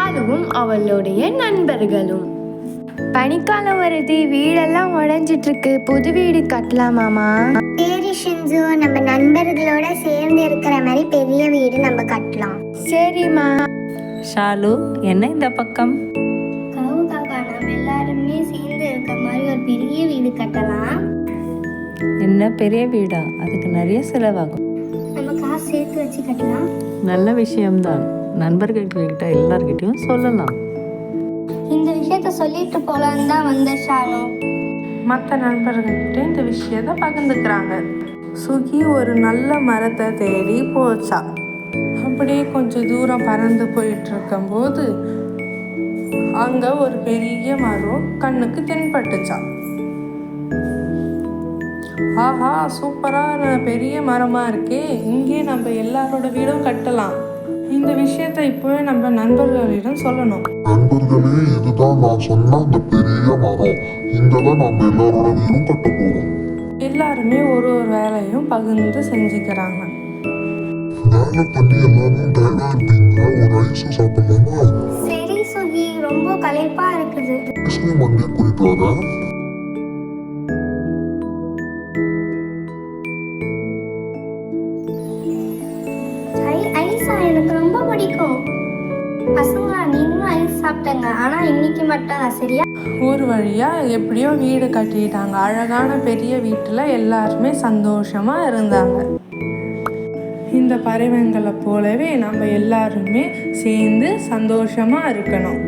ஷாலுவும் அவளுடைய நண்பர்களும். பனிக்காலம் வருது, வீடெல்லாம் உடைஞ்சிட்டு இருக்கு, புது வீடு கட்டலாமாமா? சரி ஷின்சு, நம்ம நண்பர்களோட சேர்ந்து இருக்கிற மாதிரி பெரிய வீடு நம்ம கட்டலாம். சரிம்மா. ஷாலு, என்ன இந்த பக்கம்? கவு காக்கா, நம்ம எல்லாருமே சேர்ந்து இருக்கிற மாதிரி ஒரு பெரிய வீடு கட்டலாம். என்ன பெரிய வீடா? அதுக்கு நிறைய செலவாகும். நம்ம காசு சேர்த்து வச்சு கட்டலாம். நல்ல விஷயம்தான். நண்பர்கள்கிட்ட எல்லார்கிட்டையும் சொல்லலாம். இந்த விஷயத்த சொல்லிட்டு போலான்னு தான் வந்த ஷாலு. மற்ற நண்பர்கள்கிட்ட இந்த விஷயத்த பகிர்ந்துக்கிறாங்க. சுகி ஒரு நல்ல மரத்தை தேடி போச்சா. அப்படியே கொஞ்சம் தூரம் பறந்து போயிட்டு இருக்கும்போது அங்க ஒரு பெரிய மரம் கண்ணுக்கு தென்பட்டுச்சா. ஆஹா, சூப்பரான பெரிய மரமா இருக்கே, இங்கே நம்ம எல்லாரோட வீடும் கட்டலாம். இந்த விஷயத்த இப்பவே நம்ம நண்பர்களிடம் சொல்லணும். நண்பர்களே, இதுதான் நான் சொன்ன அந்த பெரிய மரம். இங்கதான் நம்ம எல்லாரோட வீடும் கட்ட போறோம். எல்லாருமே ஒரு ஒரு வேலையும் பகிர்ந்து செஞ்சுக்கிறாங்க. வேலை பண்ணி எல்லாரும் டயர்டா இருப்பீங்க, ஒரு ஐஸ் சாப்பிடலாமா? சரி சுகி, ரொம்ப களைப்பா இருக்குது. ஐஸ்கிரீம் அங்கே போயிட்டு வரேன். ஐஸா எனக்கு ரொம்ப பிடிக்கும். பசங்களா, நீங்களும் ஐஸ் சாப்பிட்டங்க, ஆனா இன்னைக்கு மட்டும் தான், சரியா? ஒரு வழியா எப்படியோ வீடு கட்டிட்டாங்க. அழகான பெரிய வீட்டுல எல்லாருமே சந்தோஷமா இருந்தாங்க. இந்த பறவைங்களை போலவே நம்ம எல்லாருமே சேர்ந்து சந்தோஷமா இருக்கணும்.